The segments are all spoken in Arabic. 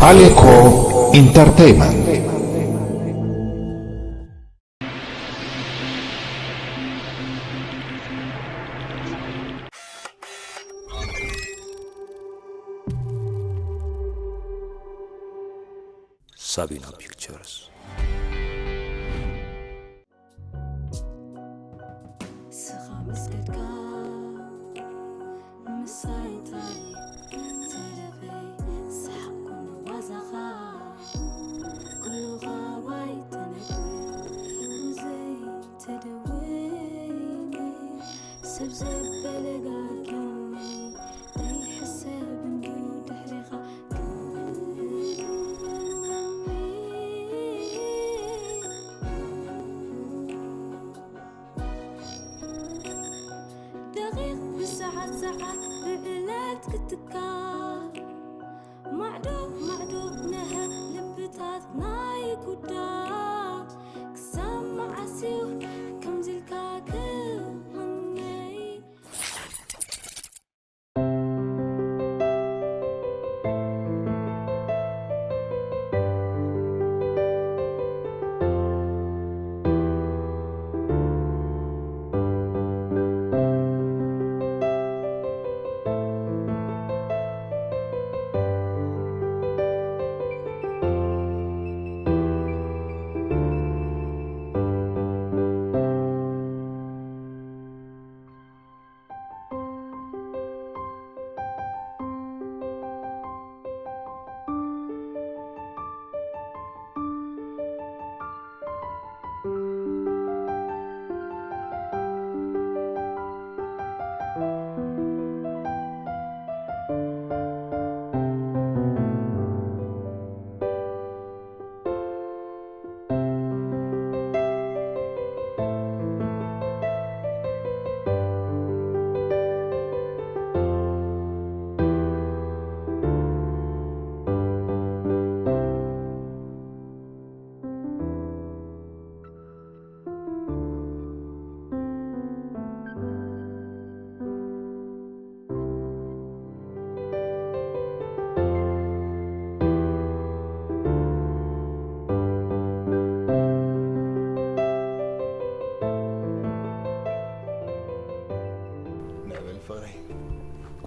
عليكو انترتينمنت. Sabina Pictures.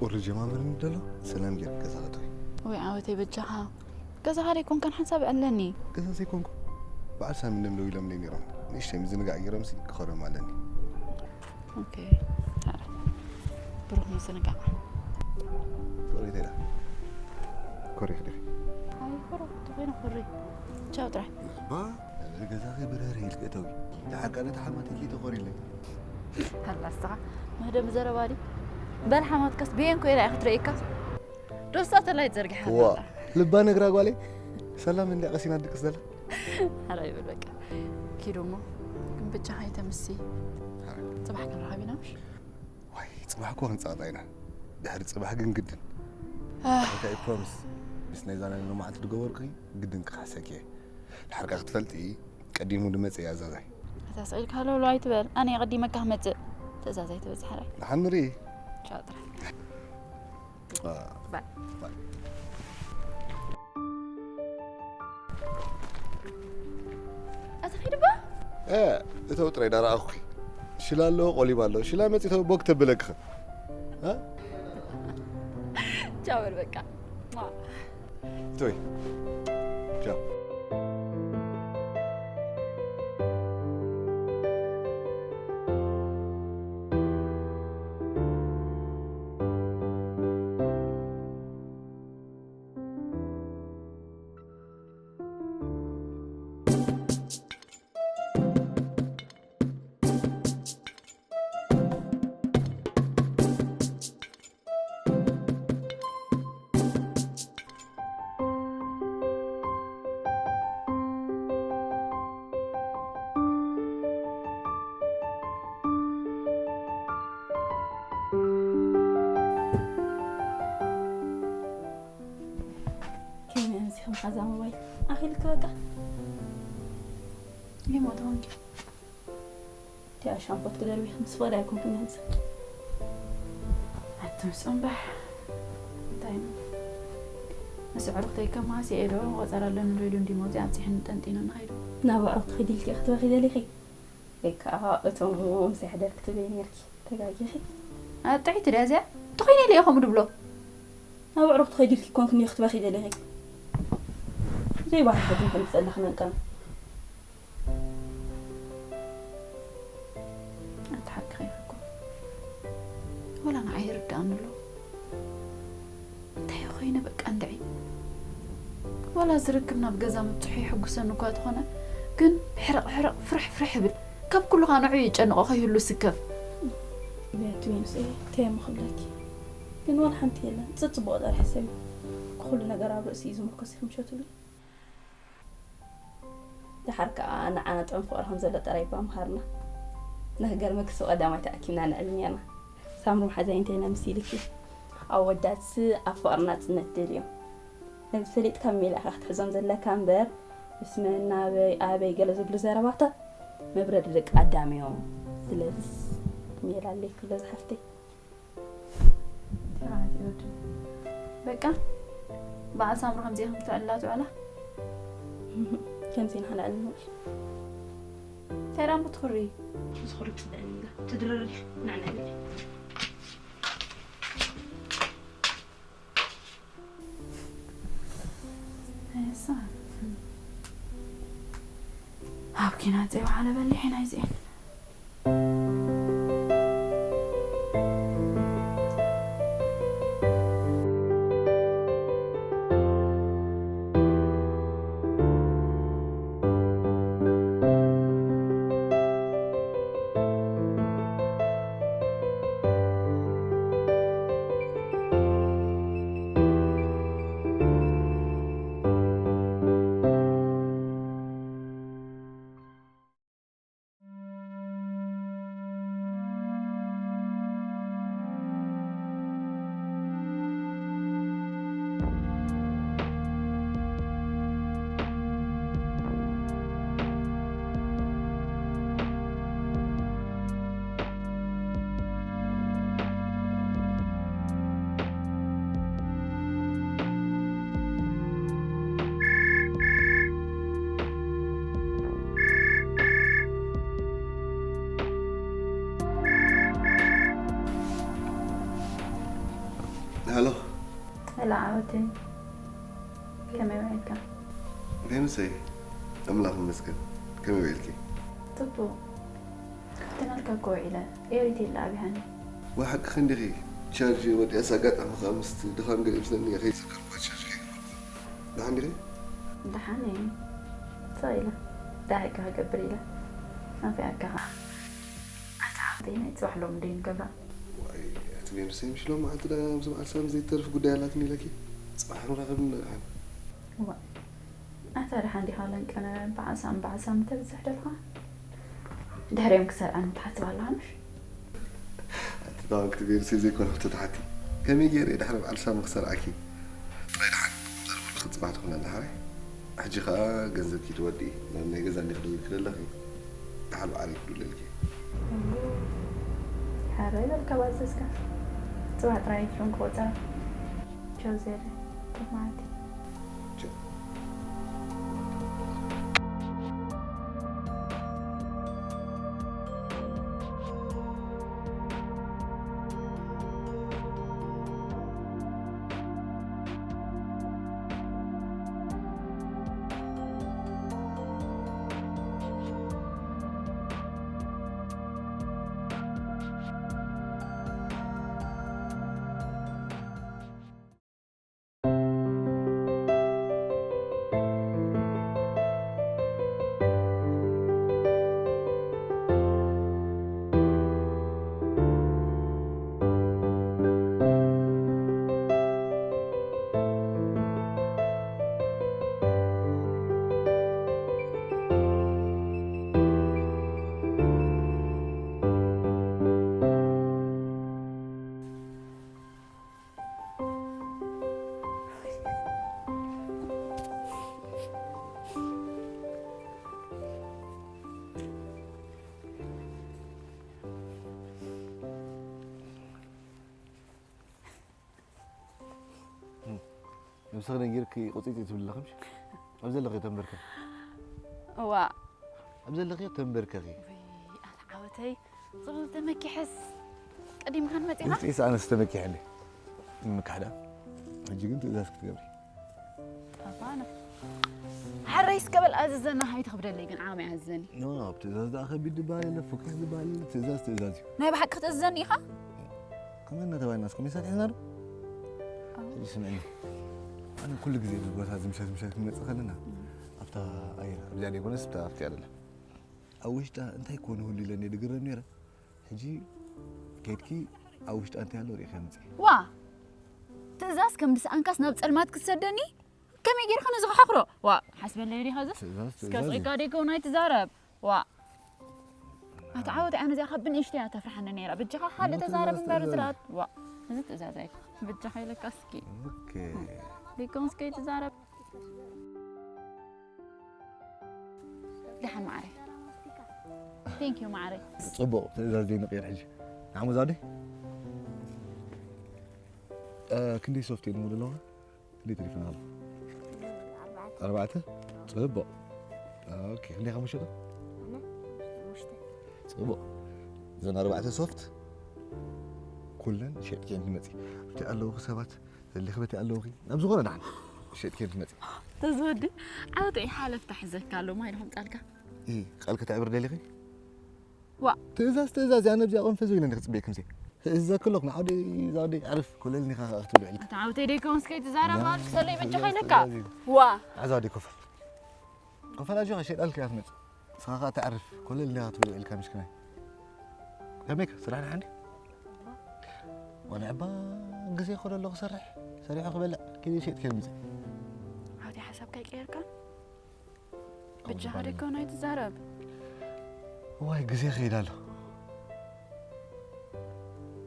قول الجماعة من دلو سلام جير كزاتوي وي عاوتي بجها كذا هاري يكون كان حسابي قالني كذا زي كونكو بعد سام نملو إلى منين يرون نيش تيم زنقة يرمسي كخرم علني اوكي تعرف بروح نسنقع كوري تيلا كوري خليفي هاي خرو تغينا خري تشاو ترى با الجزاغي براري الكتوي تحكى حماتي كي تخوري لي هلا الساعة ما هذا مزربالي بل حمات كاس بين كويلا أخذ رأيك دوسات الله يتزرق حاجة هو لبان قرا قالي سلام اللي قسينا دك سدل هلا يبلك كيلو ما كم بتجا هاي تمسي صباح كان رهيبي نامش واي صباح كون صادينا دحر صباح جن جدا هاي بروميس بس نيزانا إنه ما عاد تدوركي جدا كحسكيه الحركة اختفلتي قديمو دمت يا زازاي هتسألك هلا ولا يتبل أنا قديمك أحمد تزازاي تبز حري نحنري شاطر باي أتخيل بقى تو ترى دار أخوي شلالو قولي بالله شلا متى تو بوقت بلك ها جاور بقى توي جاو هذا موبايل أخي لك بقى ليه ما تهونك يا شامبوت كده روي خمس فوق يكون في نهز حتى مسؤول بح دايما مسعر اختي كم هاسي ايدو وصار لنا ريدون دي موزي عم تحن تنتين نايدو نابع خدي لك اختي واخدة لي هيك اتون هو مسح دار كتبين يركي تلاقي خي تعيت رازع تخيني لي اخو مدبلو نابع رحت خدي لك كون كني اختي واخدة لي هيك زي واحد بدي كنت اسال خلينا كان اضحك خيفكم ولا انا عير دانلو انتي خوينا بك اندعي ولا زركبنا بجزا متحي حقوسن نكات خنا كن حرق فرح بل كاب كله كانوا يجنقوا خيلو سكف بيت وينس تيم خلاكي كن ولا حنتي لا تصبوا دار حسابي كل نجار على رأسي زمر كسر مشاتلو ده حركة أنا تعنف أرهم زلت قريبة مهارنا نهجر مكسو قدامي تأكيدنا عن علمينا سامرو حزين تينا مسيلكي أو ودات أفقرنا تنتليو نمسليت كميل أخت حزم زلا كامبر اسمنا أبي جلز بلزارة بعطا مبرد لك قدامي يوم سلز ميل عليك لز حفتي بقى بعد سامرو هم زيهم تعلاتوا على كم زين حنا علموش تيران بتخري تخرج تدرر نعنى صح هاكينا زي وعلى بالي حين عايزين هلو هلا عاوتين كم يوعدك فين سي أملاك مسكن كم يبيلكي طبو تنالك كويلة يريد اللعب هاني واحد خندقي شارجي ودي أساقات أم خامس دخان قريب سنة خي سكر بوت شارجي ده عندي دحاني صايلة داعك هقبريلة ما في عكها أتعبدين يتوح لهم دين قبل واي أتبين بسيم شلون ما عندنا مسمع السلام زي الترف قد يالاتني لكي صباح مراقبنا الآن هو أتعرف عندي حالا كان بعسام تبزح دلها دهر يوم كسر أنا تحسب على عنش طبعا كتبين سي زي كون فتتحتي كم يجري دحنا على سام خسر أكيد طلع دحنا ضرب الخط صباح تخلنا لحالي حجي خا جنزب كي تودي لأن يجزا نخدم كل لخي تحلو عليك كل لكي حريد الكوازسكا صباح رايك شون كوتا شو زيري تماتي مسخنا نجيركي قطيتي تبل لخمش أبزل لغي تنبركة وا أبزل لغي تنبركة غي أنا عاوتي صغل دمك يحس قديم كان متيها قلت إيش أنا استمك يعني إنك حدا هجي قلت إذا سكت قبلي طبعا حريس قبل أززنا هاي تخبر لي كان عامي عزني بتزاز ده أخي بدي بالي لفك بالي تزازي ناي بحق تأذني ها كمان نتابع الناس كم يساعد هنا اسمعني أنا كل جزء بالبوت هذا مشات من خلنا أفتح أيه يعني يكون اسمه أفتح على أوشتا أنت يكون هو اللي لاني دقرن نيرة هجي كيتكي أوشتا أنت هالوري خمسة وا تأذاس كم بس أنكاس نبت المات كسدني كم يجي خنا زخ حقرو وا حسب اللي هذا سكاس قاعد يكون هاي تزارب وا أتعود أنا زي أخبن إشتي أتفرح أنا نيرة بتجها حالة تزارب من برزرات وا نزلت إزازك بتجها لك أسكي أوكي بيكون سكي تزارب دحن معري ثانك يو معري صبوا إزازي نقير حجي نعم زادي كندي سوفتي نمود اللغة كندي تليفون هذا أربعة صبوا أوكي كندي خمسة صبوا زين أربعة سوفت كلن شيء كين تمتي تألوغ سبات اللي خبتي ألوغي نبزغنا نحن شيء كين تمتي تزودي عاوتي حالة افتح زك قالوا ما يلهم قالك إيه قالك تعبر دليغي وا تزاز أنا بدي أقوم فزوين نخص بيكم زي إذا كلك نعودي زادي أعرف كل اللي أختبر عليك تعاوتي ديكون سكيت زارا مالك سلي بتجي لك وا عزادي كفل أجوا شيء قالك يا أحمد صراحة تعرف كل اللي أختبر عليك مش كمان كميك سرعنا عندي وأنا عبا قصي خور اللغة سريع قبل لا كذا شيء تكلم زي عاوتي حسب كيك إيركا بتجي ديكون هاي تزارب واي قصي خيلاله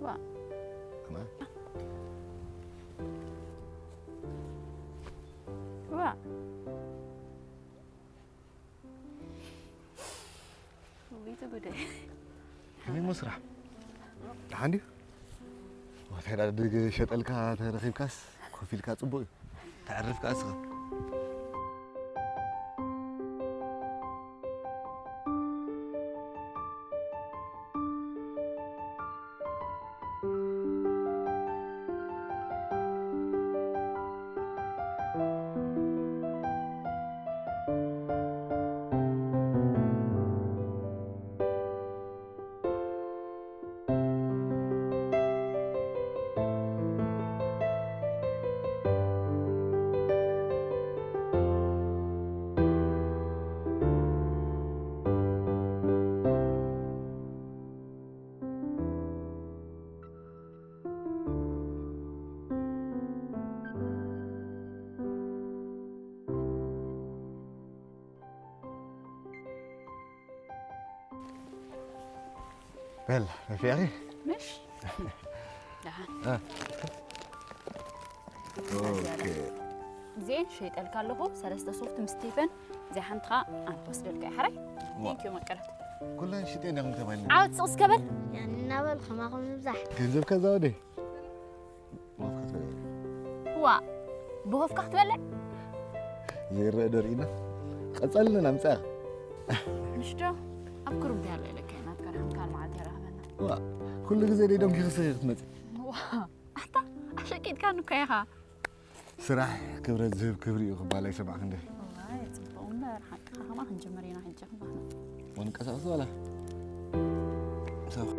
وا كمان وا وبيتو بدي كمي مسرح عندي وثير على دق شتلك ترخيب كاس كوفي الكاس أبوي تعرف كاسها بلا ما في أخي مش لا أوكي زين شيء تقلك له سلسلة صوت مستيفن زي حنتها أنا بوصل لك يا حري ثانك يو مكرت كلنا شتين يوم تبين عاود صوص قبل يعني ناول خماغ نمزح كذب كذا ودي ما فكرت هو بوهف كحت ولا زي الرئدر إينا قصلنا نمسح نشتو أفكر بدي لك أنا أتكلم كان معدي رهبنا كل جزء دي دوم كي خسر تمت حتى عشان كده كانوا كيها صراحة كبرت زيب كبري وخبالي سبع خندي والله تصبحون حق ما هنجمرينا حنجهم بحنا ونكسر ولا سوف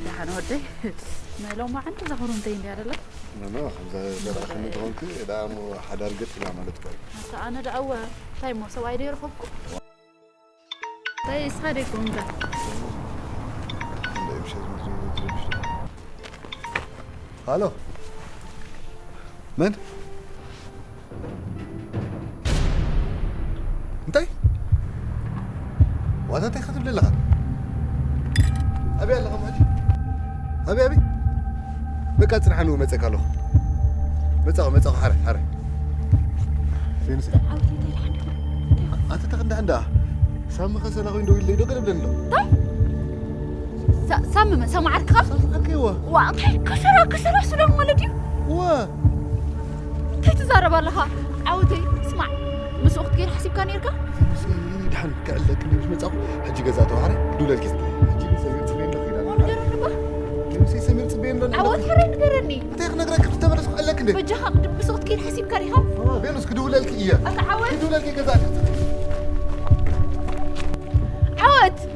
دحن ودي ما لو ما عنده زهرون تين دي هذا نو خمسة درا خمسة تقولك دا مو حدار قلت لا مالتك أنا دا أول طيب مو سواي دي رفقكم طيب صاريكم ده الو من انتي وانا تاخذ لله ابي الله ماجي ابي بقى تنحنو مصك له مصق حره فين سي انت تاخذ عندها سام خسنا خوين دو يلي دو قلبن له سام سام عركه ايوه واطي كسر سلام ولدي وا كيف تزارب لها عودي اسمع مس وقت غير حسيب كان يركا دحن كألك اللي مش مصق حجي غزاتو عارف دولا الكيس حجي سمير صبين له خير كم سي سمير صبين له عود حرين نقرني تاخ نقرك تمرس قالك انت بجها بصوت كير حسيب كاريها فينوس كدولا لك اياه اتعود كدولا لك غزاتو عود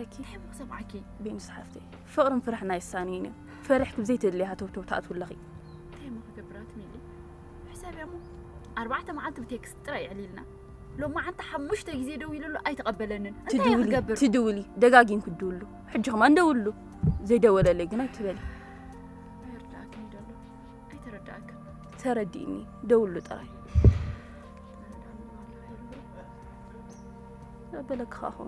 سمعكي تحب سمعكي بين صحفتي فقرم فرحنا الثانيين فرحك بزيت اللي هتوتو تاعت ولا غي تحب خبرات ميلي حسابي امو 4 معلت بتكست تراي علينا لو ما انت حمشت جزي دوي له اي تقبلنن تدولي دقاقين كدولو حجه ما ندولو زي دوله لي قنا تبلي يرداك ندولو اي ترداك ترديني دولو تراي لا بالك خاخو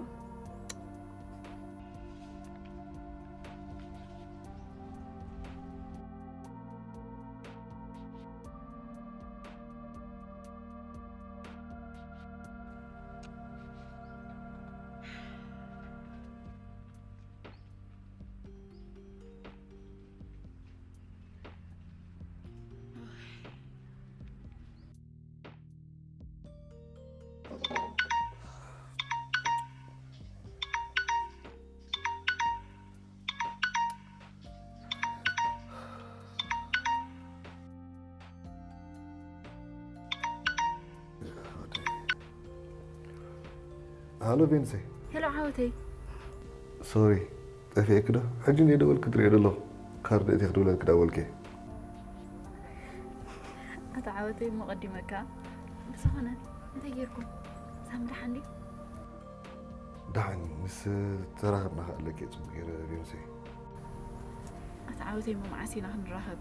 هالو بينسي هلو عاوتي سوري طفي كده حجني دول كدري له كارد ياخذوا لك دولك اتعاوتي مقدمك بس هنا انت غيركم سامح عندي دعني مس تراهبنا خلك اسم غير بينسي اتعاوتي مو معسينا نراهب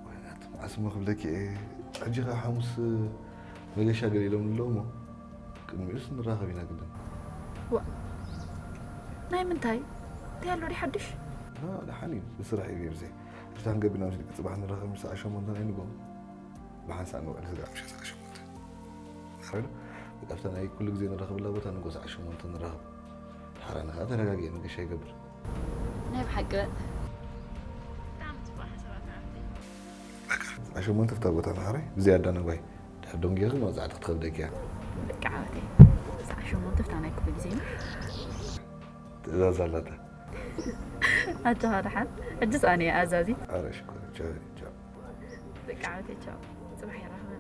وينات اسمع خبلك ايه اجي حمص مليش قليل من اللومه كنميس نراهب هنا قدام ناي منتاي تيالو ري حدش لا حنين بسرعه بينسي اجتان قبلنا مش صباح نراهب مساء عشان من ثاني نقوم بحس انه انا مش عشان حلو قفتنا اي كل جزء نراهب لا بتا نقوس عشان من نراهب حرنا هذا رجاجي انه شيء قبل ناي بحق عشان ما انت تفتح انا هاري بزياده انا باي تحدون جيغ ما زعت تخبدك يا بك عاوتي عشان ما تفتح انا كل جزء اذا زلت انت هذا حد اجز انا يا ازازي ارى شكرا جاي بك عاوتي تشاو صباح يا رحمه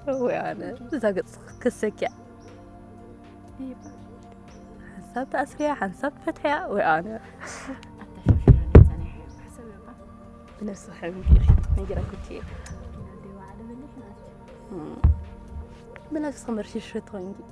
هو يعني زاقت كسكيا ايوه حسبت أسريع حسبت فتحيا وأنا بنفس حبيبي نجرا كتير بنفس خمر شي شرطونجي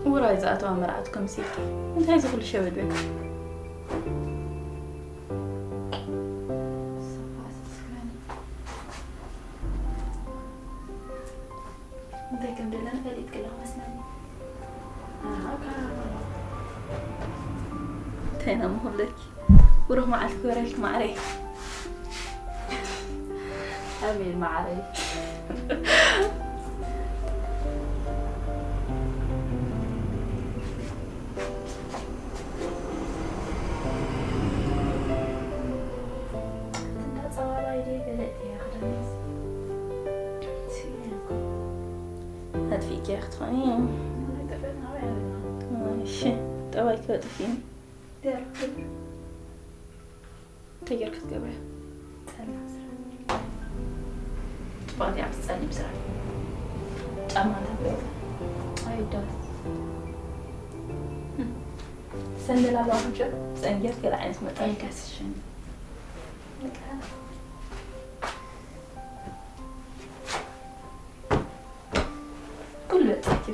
وراي زاتوا مرأتكم سيكي انت عايزة كل شيء بدك انت كم دلنا فليت كلهم اسناني تينا مهلك وروح معك ورايك معري أمين معي هتفيك يا أخت خانين ماشي طواي كاتفين تغير كتقبع طبعا عم تسألني بسرعة أمان تبعي أي داس سندل على واحد شو سنجر كلا عين اسمه أي كاس الشن كله تأكل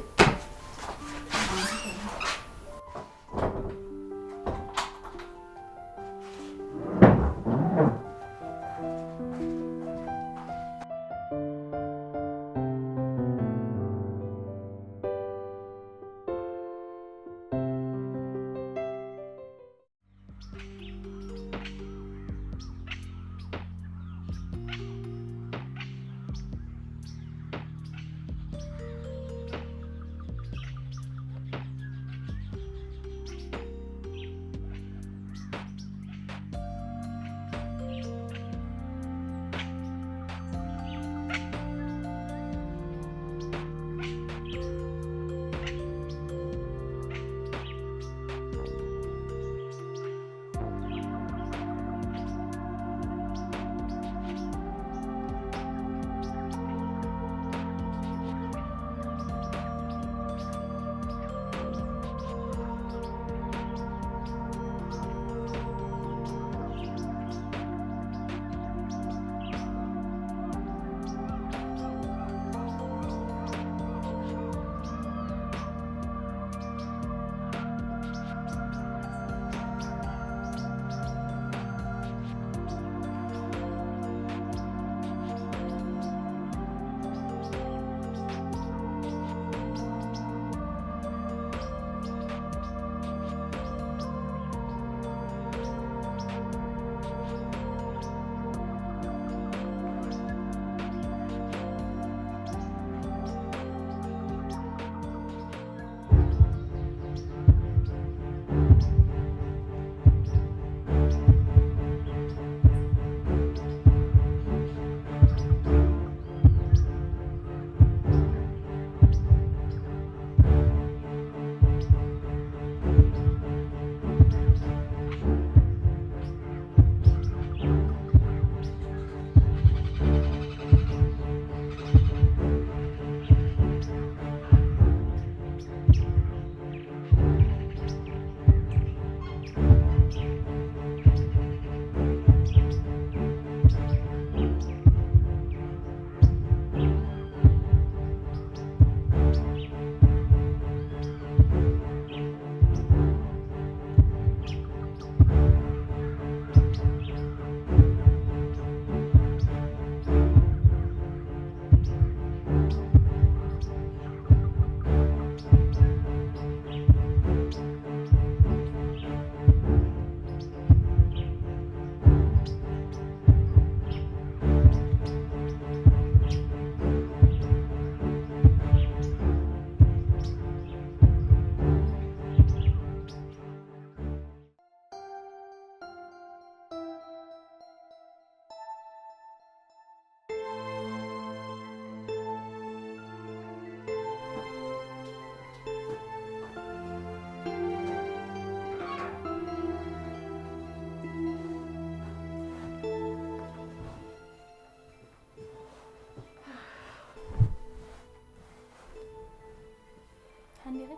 هنيغي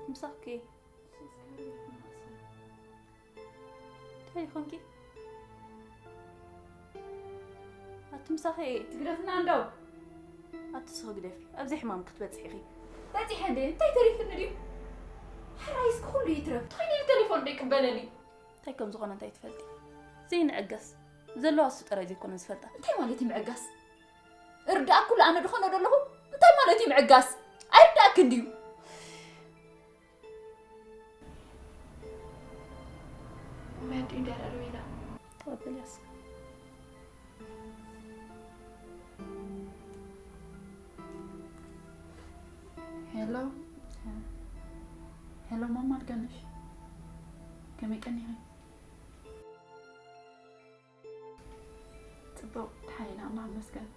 مساكي تليفونكي أتمسحي تقدرنا عنده أتصل قدفي أبزح مام كتبت صحيحي تاتي حدي تاي تليفون نديو حرايس كله يترف تخيلي التليفون ديك بلني تاي كم زغنا تاي تفلتي زين عقص زلوا السطر يزي كون نسفلتا تاي مالتي معقاس ارداء كل أنا دخلنا دلهم تاي مالتي معقاس أرداء كنديو ما أدري دار أرويلا تقبل يس هلو هلو ماما القنش كم يقني هاي تبو حينا الله مسكن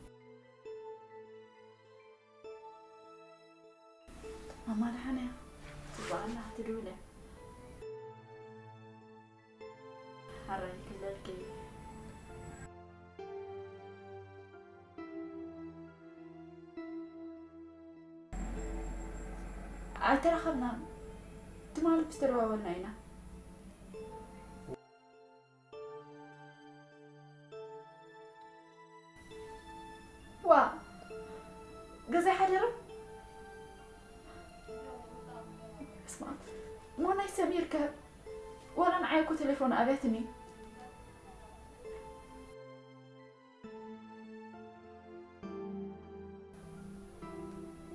ماما لحنا تبو الله تدوله حرك كلك ترى تمال بستروا ولا هنا وا جزء حجر اسمع مو أنا سمير كاب ولا معاكو تليفون أبيتني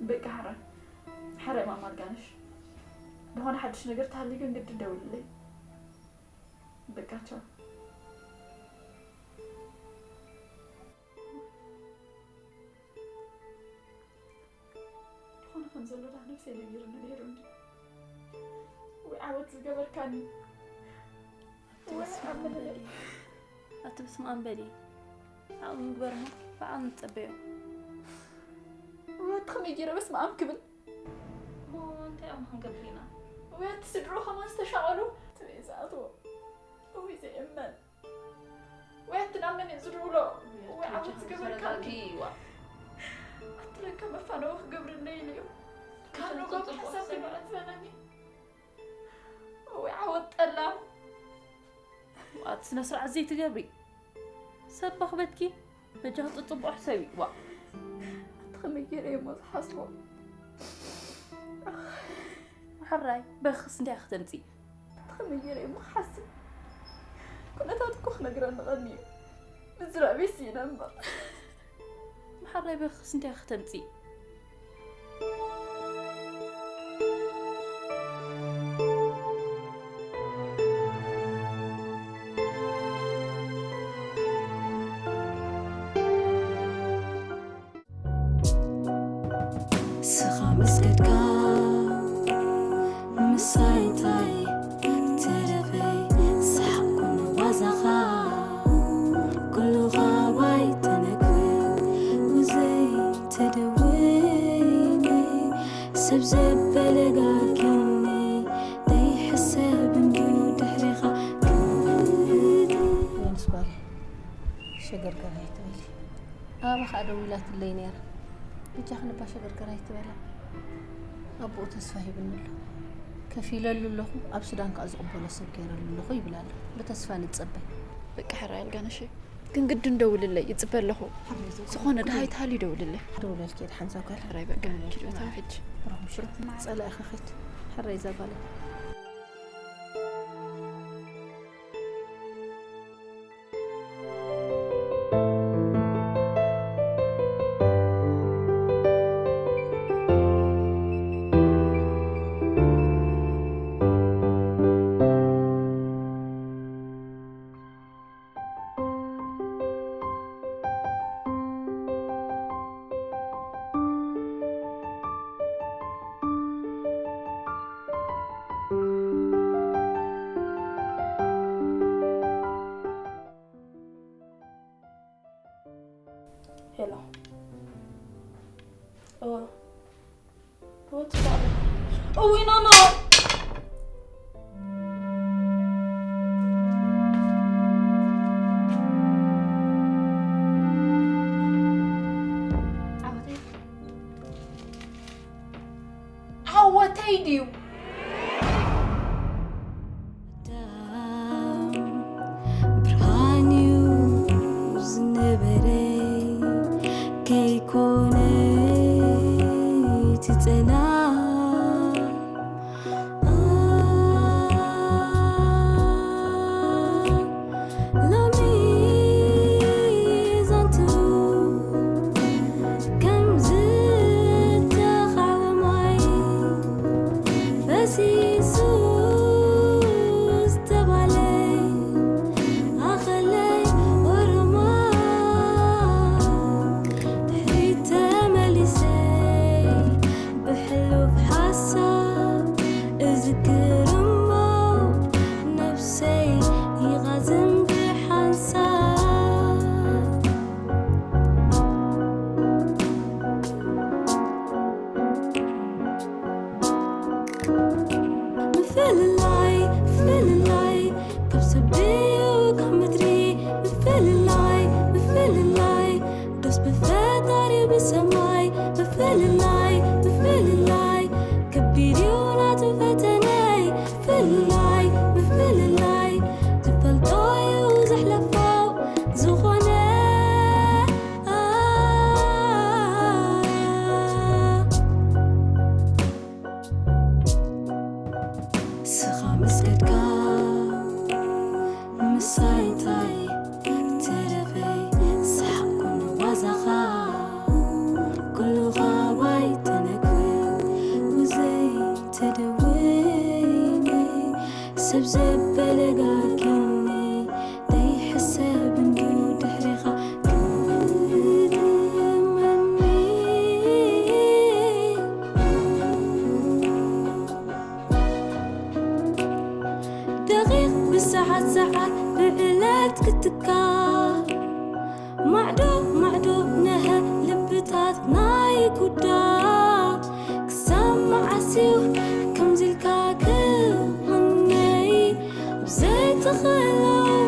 بقى حرق ما مرقانش بهون حدش نقدر تهلي قد تدور لي بقى هون خنزل له نفسي اللي يرون وعاود القبر كان أتبسم أنبلي عاود نقبرهم فعاود نتبعه وتخمي جيرة بس ما أمكبل هو أنت أم هنقبلينا ويا تسدروها ما استشعروا تريزاتو ويزي إمان ويا تنامن يزروا له ويا عاود قبر كان أتلك ما فانوه قبر الليل كانوا قبر حسابي ما أتفنني ويعاود طلع وأتسنى سرعة زي تقبري سبخ بدكي بجهة تطبع حسابي تخمي جيرة يموت حصلوا حراي بخص ندي أختنتي تخمي جيرة مو حاسب كنا تاتكوخ نقرأ نغني نزرع بيسي نمبر حراي بخص ندي أختنتي دويلات اللينير يجاخنا باشا بركراي تبلا ابو تسفاهي بنلو كفيل لله اب سودان كازقبل سكير لله يبلال بتسفا نتصبي بقى حراي الغنشي كن قد ندول له يتصبل له سخونه دهايت هال يدول له دول الكيد حمزه قال حراي بقى كيلو تاع حج روح شرط صلا اخخت حراي زباله هلا هو تبع وين أنا عوتيديو بحلم السماي بفل اللاي بفل اللاي كبيري ولا تفتني في اللاي بفل اللاي تفلطوي وزحلفو زخوني سخا مسكتكا مسايتاي ترفي سحقون وزخا كل غاوي تنكفي وزي تدويني سبزب بلقاكني دي حساب ندو دحريخا دقيق بالساعات ساعات ببلاد كتكا معدو نها لبتات ناي كودا كسام عسيو كم زلكا هني بزيت خلو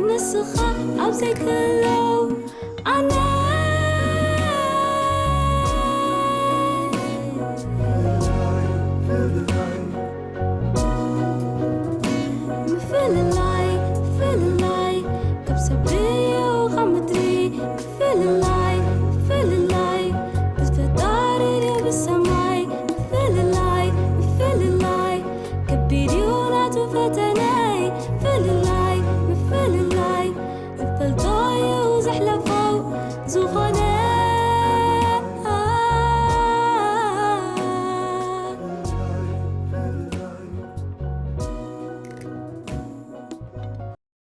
نسخة أو زي كلو أنا